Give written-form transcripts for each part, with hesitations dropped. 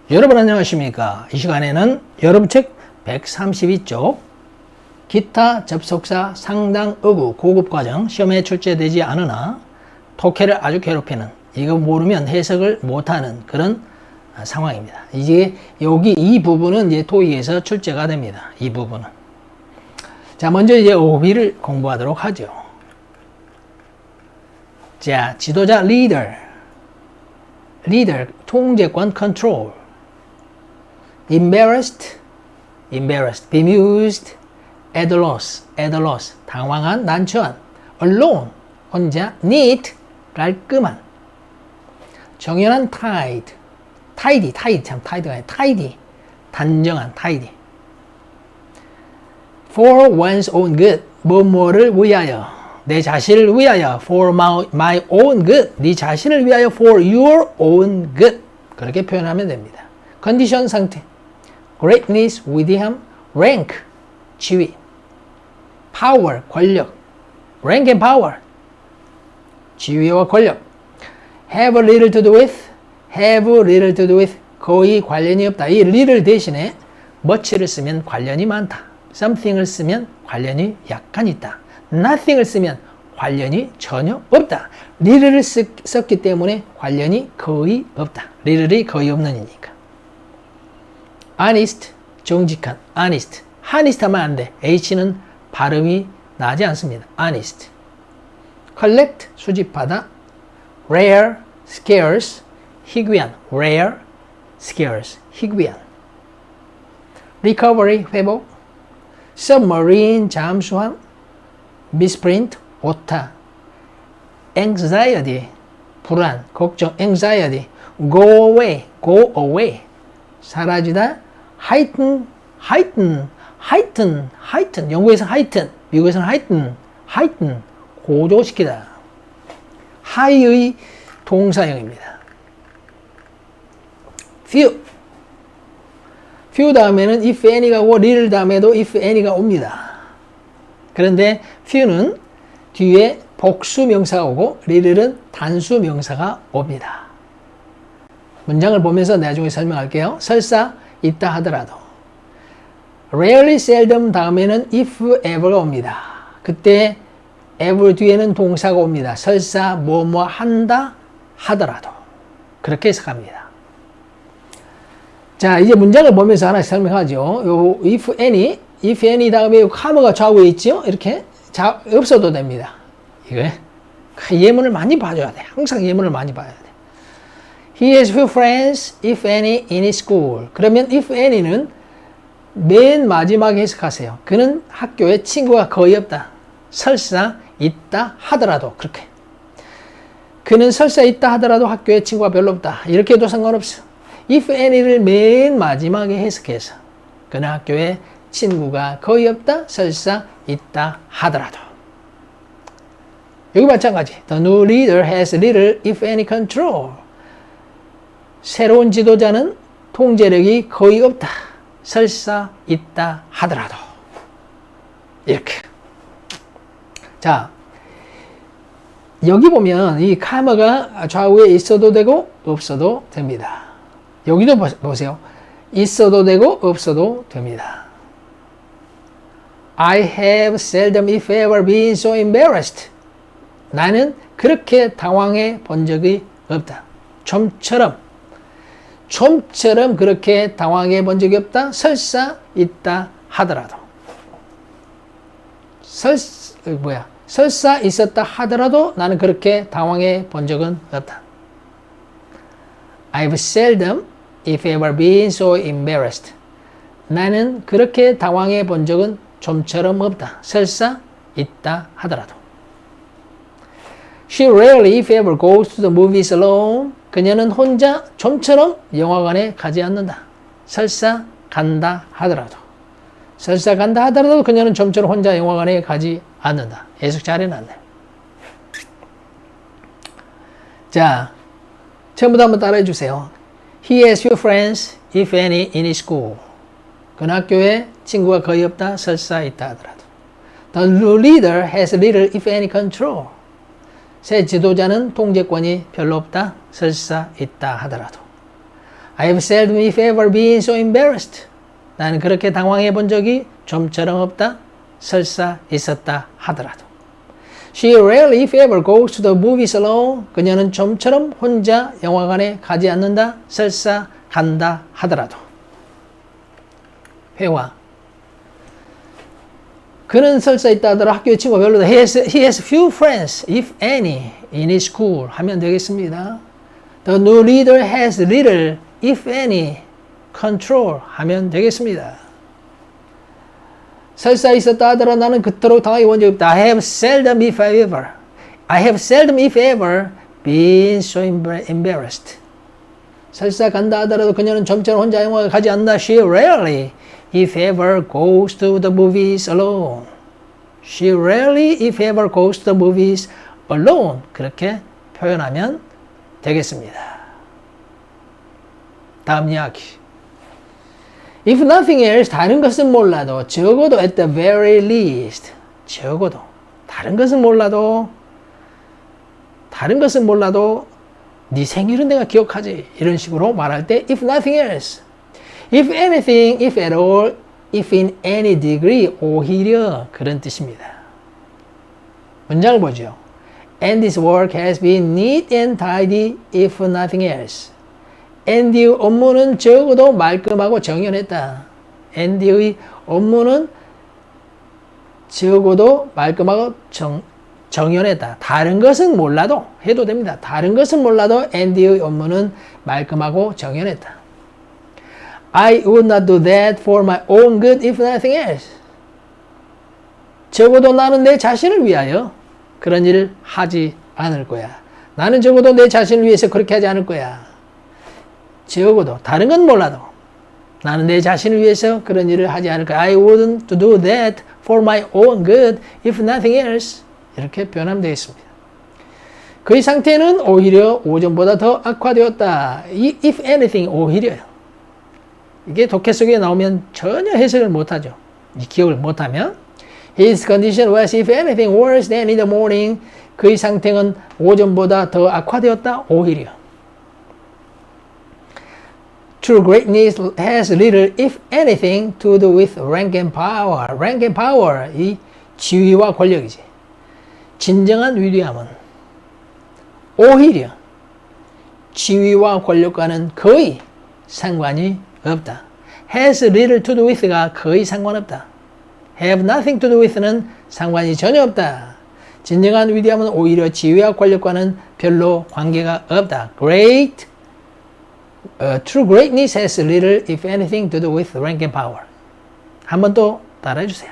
여러분 안녕하십니까? 이 시간에는 여러분 책 132쪽 기타 접속사 상당 어구 고급 과정 시험에 출제되지 않으나 독해를 아주 괴롭히는 이거 모르면 해석을 못하는 그런 상황입니다. 이제 여기 이 부분은 이제 토익에서 출제가 됩니다. 이 부분은. 자, 먼저 이제 OB를 공부하도록 하죠. 자, 지도자 리더, 통제권 control, embarrassed, bemused, at a loss, 당황한, 난처한, alone, 혼자, neat, 깔끔한, 정연한, tidy, 단정한, tidy, for one's own good, 뭐뭐를 위하여, 내 자신을 위하여, for my own good, 네 자신을 위하여, for your own good, 그렇게 표현하면 됩니다. 컨디션 상태, greatness, 위대함, rank, 지위, power, 권력, rank and power, 지위와 권력, have little to do with, 거의 관련이 없다. 이 little 대신에 much를 쓰면 관련이 많다. something을 쓰면 관련이 약간 있다. nothing을 쓰면 관련이 전혀 없다. little를 썼기 때문에 관련이 거의 없다. little이 거의 없는 이니까. honest, 정직한, honest 하면 안 돼. H는 발음이 나지 않습니다. honest. collect, 수집하다. rare, scarce, 희귀한. rare, scarce, 희귀한. recovery, 회복. submarine, 잠수함. misprint, 오타. anxiety, 불안, 걱정. anxiety. go away, 사라지다. heighten, 영국에서 heighten, 미국에서는 heighten, 고조시키다. high의 동사형입니다. few 다음에는 if any가 오고 little 다음에도 if any가 옵니다. 그런데 few는 뒤에 복수 명사가 오고 little은 단수 명사가 옵니다. 문장을 보면서 나중에 설명할게요. 설사 있다 하더라도. rarely, seldom 다음에는 if ever가 옵니다. 그때 ever 뒤에는 동사가 옵니다. 설사 뭐뭐 한다 하더라도. 그렇게 해석합니다. 자, 이제 문장을 보면서 하나씩 설명하죠. 요 if any 다음에 요 comma가 좌우에 있죠. 이렇게 없어도 됩니다. 이거 예문을 많이 봐줘야 돼. 항상 예문을 많이 봐야 돼. He has few friends, if any, in his school. 그러면 if any는 맨 마지막에 해석하세요. 그는 학교에 친구가 거의 없다. 설사 있다 하더라도 그렇게. 그는 설사 있다 하더라도 학교에 친구가 별로 없다. 이렇게 해도 상관없어. if any를 맨 마지막에 해석해서 그는 학교에 친구가 거의 없다. 설사 있다 하더라도. 여기 마찬가지. The new leader has little, if any, control. 새로운 지도자는 통제력이 거의 없다. 설사 있다 하더라도. 이렇게. 자, 여기 보면 이 카마가 좌우에 있어도 되고 없어도 됩니다. 여기도 보세요. 있어도 되고 없어도 됩니다. I have seldom if ever been so embarrassed. 나는 그렇게 당황해 본 적이 없다. 좀처럼 그렇게 당황해 본 적이 없다. 설사 있다 하더라도. 설사 있었다 하더라도 나는 그렇게 당황해 본 적은 없다. I've seldom, if ever, been so embarrassed. 나는 그렇게 당황해 본 적은 좀처럼 없다. 설사 있다 하더라도. She rarely, if ever, goes to the movies alone. 그녀는 혼자 좀처럼 영화관에 가지 않는다. 설사 간다 하더라도. 그녀는 좀처럼 혼자 영화관에 가지 않는다. 해석 잘 해놨네. 자, 처음부터 한번 따라해 주세요. He has few friends, if any, in his school. 그는 학교에 친구가 거의 없다. 설사 있다 하더라도. The new leader has little, if any, control. 새 지도자는 통제권이 별로 없다. 설사 있다 하더라도. I have seldom if ever been so embarrassed. 나는 그렇게 당황해 본 적이 좀처럼 없다. 설사 있었다 하더라도. She rarely if ever goes to the movies alone. 그녀는 좀처럼 혼자 영화관에 가지 않는다. 설사 간다 하더라도. 회화. 그는 설사 있다 하더라도 학교에 친구가 별로다. He has few friends, if any, in his school. 하면 되겠습니다. The new leader has little, if any, control. 하면 되겠습니다. 설사 있었다 하더라도 나는 그토록 당하게 본 적이 없다. I have seldom if ever been so embarrassed. 설사 간다 하더라도 그녀는 좀처럼 혼자 영화에 가지 않는다. She rarely if ever goes to the movies alone. She rarely if ever goes to the movies alone. 그렇게 표현하면 되겠습니다. 다음 이야기. If nothing else, 다른 것은 몰라도, 적어도 at the very least, 적어도, 다른 것은 몰라도 네 생일은 내가 기억하지. 이런 식으로 말할 때 if nothing else, if anything, if at all, if in any degree, 오히려 그런 뜻입니다. 문장을 보죠. And this work has been neat and tidy if nothing else. 앤디의 업무는 적어도 말끔하고 정연했다. 앤디의 업무는 적어도 말끔하고 정연했다. 다른 것은 몰라도 해도 됩니다. 다른 것은 몰라도 앤디의 업무는 말끔하고 정연했다. I would not do that for my own good if nothing else. 적어도 나는 내 자신을 위하여 그런 일을 하지 않을 거야. 나는 적어도 내 자신을 위해서 그렇게 하지 않을 거야. 적어도 다른 건 몰라도 나는 내 자신을 위해서 그런 일을 하지 않을 거야. I wouldn't do that for my own good if nothing else. 이렇게 표현하면 되겠습니다. 그의 상태는 오히려 오전보다 더 악화되었다. If anything, 오히려. 이게 독해 속에 나오면 전혀 해석을 못하죠. 기억을 못하면 His condition was if anything worse than in the morning. 그의 상태는 오전보다 더 악화되었다. 오히려. True greatness has little, if anything, to do with rank and power. Rank and power, 이 지위와 권력이지. 진정한 위대함은 오히려 지위와 권력과는 거의 상관이 없다. Has little to do with가 거의 상관없다. Have nothing to do with는 상관이 전혀 없다. 진정한 위대함은 오히려 지위와 권력과는 별로 관계가 없다. True greatness has little, if anything, to do with rank and power. 한 번 또 따라해 주세요.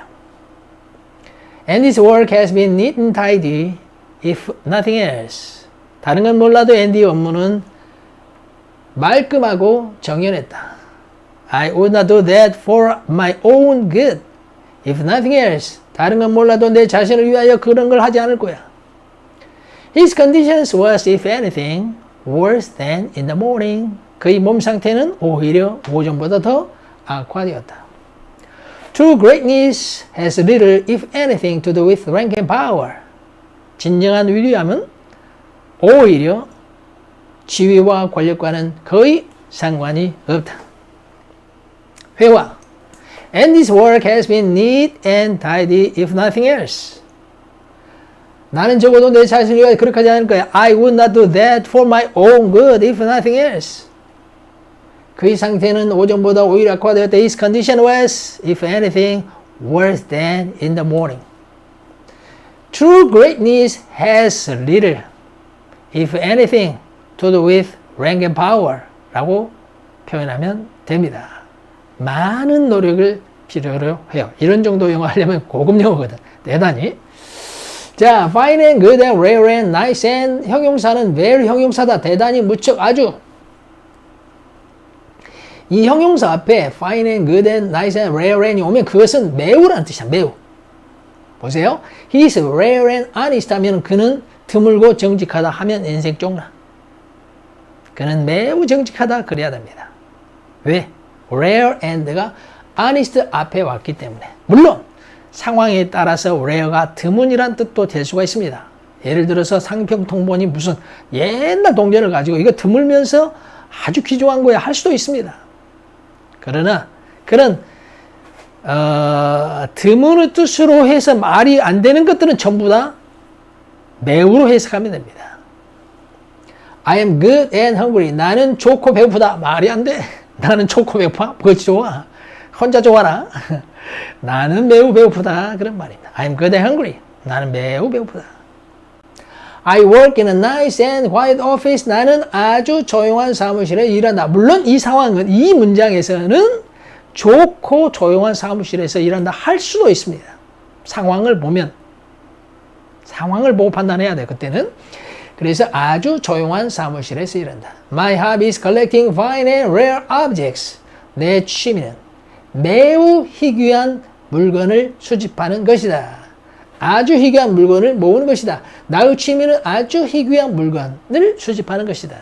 And his work has been neat and tidy, if nothing else. 다른 건 몰라도 앤디의 업무는 말끔하고 정연했다. I would not do that for my own good, if nothing else. 다른 건 몰라도 내 자신을 위하여 그런 걸 하지 않을 거야. His conditions was, if anything, worse than in the morning. 그의 몸 상태는 오히려 오전보다 더 악화되었다. True greatness has little, if anything, to do with rank and power. 진정한 위대함은 오히려 지위와 권력과는 거의 상관이 없다. 회화. And this work has been neat and tidy, if nothing else. 나는 적어도 내 자신을 위해 그렇게 하지 않을 거야. I would not do that for my own good, if nothing else. 그의 상태는 오전보다 오히려 악화되었다. His condition was, if anything, worse than in the morning. True greatness has little, if anything, to do with rank and power. 라고 표현하면 됩니다. 많은 노력을 필요로 해요. 이런 정도 영어 하려면 고급 영어거든. 대단히. 자, fine and good and rare and nice and 형용사는 very 형용사다. 대단히 무척 아주. 이 형용사 앞에 fine and good and nice and rare and이 오면 그것은 매우라는 뜻이야. 매우. 보세요. He is rare and honest 하면 그는 드물고 정직하다 하면 인생 쪽나. 그는 매우 정직하다 그래야 됩니다. 왜? rare and가 honest 앞에 왔기 때문에. 물론 상황에 따라서 rare가 드문이란 뜻도 될 수가 있습니다. 예를 들어서 상평통번이 무슨 옛날 동전을 가지고 이거 드물면서 아주 귀중한 거야 할 수도 있습니다. 그러나 그런 드문의 뜻으로 해서 말이 안 되는 것들은 전부 다 매우로 해석하면 됩니다. I am good and hungry. 나는 좋고 배고프다. 말이 안 돼. 나는 좋고 배고파? 그것이 좋아. 혼자 좋아라. 나는 매우 배고프다. 그런 말입니다. I am good and hungry. 나는 매우 배고프다. I work in a nice and quiet office. 나는 아주 조용한 사무실에 일한다. 물론 이 상황은, 이 문장에서는 좋고 조용한 사무실에서 일한다 할 수도 있습니다. 상황을 보면. 상황을 보고 판단해야 돼, 그때는. 그래서 아주 조용한 사무실에서 일한다. My hobby is collecting fine and rare objects. 내 취미는 매우 희귀한 물건을 수집하는 것이다. 아주 희귀한 물건을 모으는 것이다. 나의 취미는 아주 희귀한 물건을 수집하는 것이다.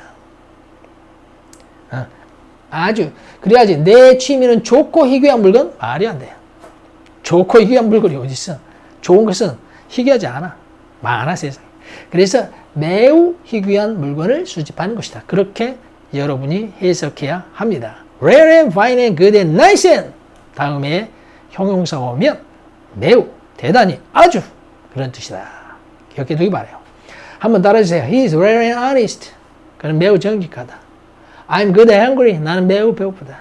아주. 그래야지 내 취미는 좋고 희귀한 물건? 말이 안 돼요. 좋고 희귀한 물건이 어디 있어? 좋은 것은 희귀하지 않아. 많아 세상에. 그래서 매우 희귀한 물건을 수집하는 것이다. 그렇게 여러분이 해석해야 합니다. Rare and fine and good and nice and 다음에 형용사가 오면 매우, 대단히, 아주 그런 뜻이다. 기억해 두기 바라요. 한번 따라주세요. He is rare and honest. 그는 매우 정직하다. I'm good and hungry. 나는 매우 배고프다.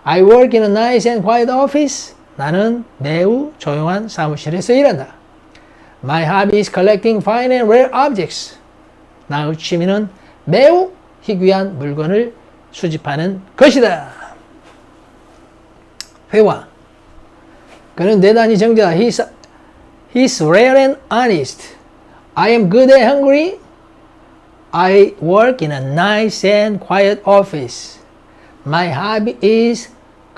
I work in a nice and quiet office. 나는 매우 조용한 사무실에서 일한다. My hobby is collecting fine and rare objects. 나의 취미는 매우 희귀한 물건을 수집하는 것이다. 회화. 그는 대단히 정직하다. He's rare and honest. I am good and hungry. I work in a nice and quiet office. My hobby is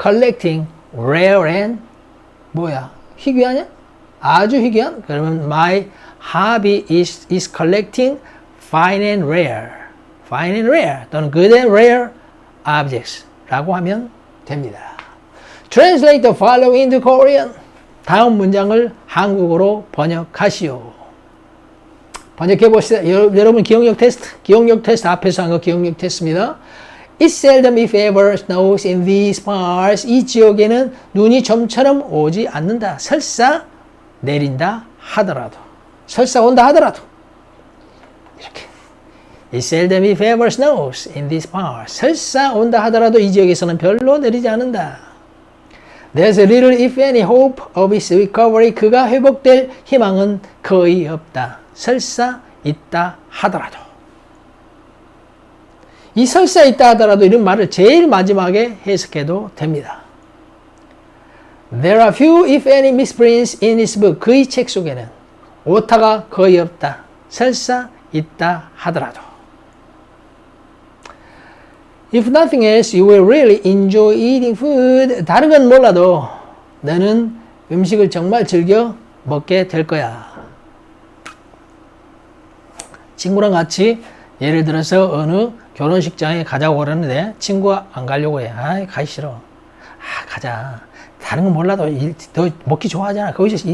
collecting rare and 뭐야? 희귀하냐? 아주 희귀한? 그러면 my hobby is collecting fine and rare. fine and rare 또는 good and rare objects 라고 하면 됩니다. Translate the following into Korean. 다음 문장을 한국어로 번역하시오. 번역해 봅시다. 여러분 기억력 테스트 앞에서 한 거 기억력 테스트입니다. It seldom if ever snows in these parts. 이 지역에는 눈이 좀처럼 오지 않는다. 설사 내린다 하더라도. 설사 온다 하더라도. 이렇게. It seldom if ever snows in these parts. 설사 온다 하더라도 이 지역에서는 별로 내리지 않는다. There's a little if any hope of its recovery. 그가 회복될 희망은 거의 없다. 설사 있다 하더라도. 이 설사 있다 하더라도 이런 말을 제일 마지막에 해석해도 됩니다. There are few if any misprints in his book. 그의 책 속에는 오타가 거의 없다. 설사 있다 하더라도. If nothing else, you will really enjoy eating food. 다른 건 몰라도 너는 음식을 정말 즐겨 먹게 될 거야. 친구랑 같이 예를 들어서 어느 결혼식장에 가자고 그러는데 친구가 안 가려고 해. 아, 가기 싫어. 가자. 다른 건 몰라도 너 먹기 좋아하잖아. 거기서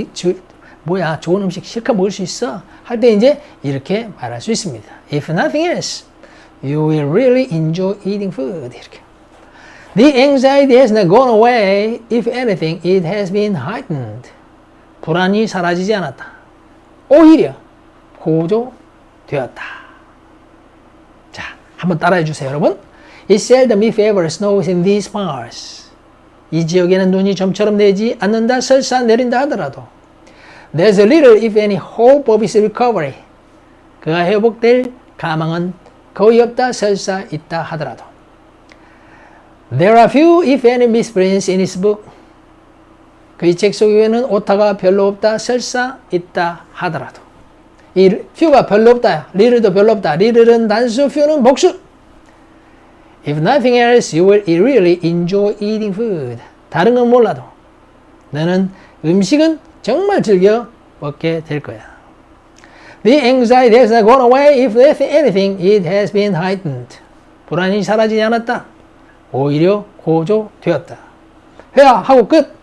뭐야, 좋은 음식 실컷 먹을 수 있어. 할 때 이제 이렇게 말할 수 있습니다. If nothing else, you will really enjoy eating food. 이렇게. The anxiety has not gone away. If anything, it has been heightened. 불안이 사라지지 않았다. 오히려 고조되었다. 자, 한번 따라해 주세요, 여러분. It seldom if ever snows in these parts. 이 지역에는 눈이 좀처럼 내지 않는다. 설사 내린다 하더라도. There's a little if any hope of its recovery. 그가 회복될 가망은 거의 없다. 설사 있다 하더라도. There are few if any misprints in his book. 그의 책 속에는 오타가 별로 없다. 설사 있다 하더라도. 이 few가 별로 없다. little도 별로 없다. little은 단수, few는 복수. If nothing else, you will really enjoy eating food. 다른 건 몰라도 너는 음식은 정말 즐겨 먹게 될 거야. The anxiety has not gone away. If anything, it has been heightened. 불안이 사라지지 않았다. 오히려 고조되었다. 회화하고 끝.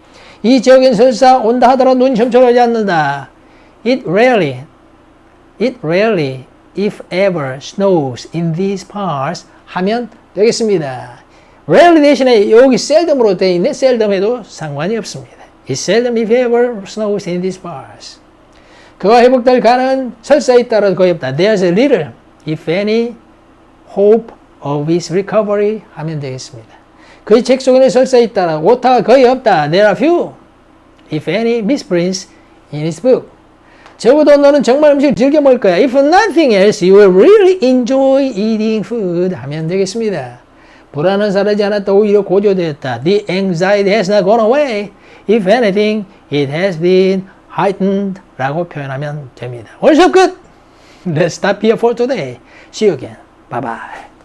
이 지역엔 설사 온다 하더라도 눈이 점처럼 오지 않는다. It rarely, if ever snows in these parts 하면 되겠습니다. rarely 대신에 여기 seldom으로 되어 있네. seldom 해도 상관이 없습니다. It's seldom if ever snows in these parts. 그가 회복될 가능은 설사 있다라도 거의 없다. There's a little, if any, hope of his recovery 하면 되겠습니다. 그의 책 속에는 설사 있다. 오타가 거의 없다. There are few, if any, misprints in his book. 적어도 너는 정말 음식을 즐겨 먹을 거야. If nothing else, you will really enjoy eating food 하면 되겠습니다. 불안은 사라지지 않았다. 오히려 고조되었다. The anxiety has not gone away. If anything, it has been heightened 라고 표현하면 됩니다. 오늘 수업 끝! Let's stop here for today. See you again. Bye bye.